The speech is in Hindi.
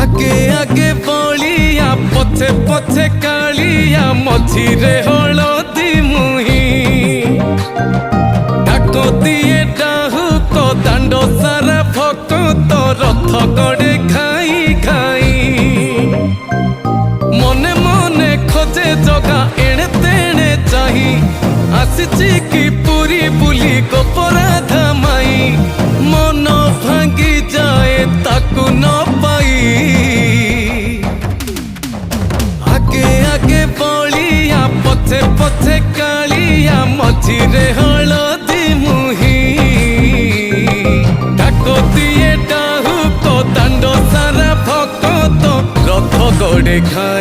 आगे आगे बलिया पछे पछे कालिया मझिरे हलदी मुही डाक दिए डाहुक दांड सारा भक्त रथ गड़े खाई खाई मने मने खोजे जगा एणे तेणे चाही आसिची की पूरी बुली गोपराधा माई मन भांगी जाए ताकू न पाई आगे आगे बलिया पछे पछे कालिया मझिरे हलदी मुही डाक दिए डाहुक दांड सारा भक्त रथ गड़े खाई।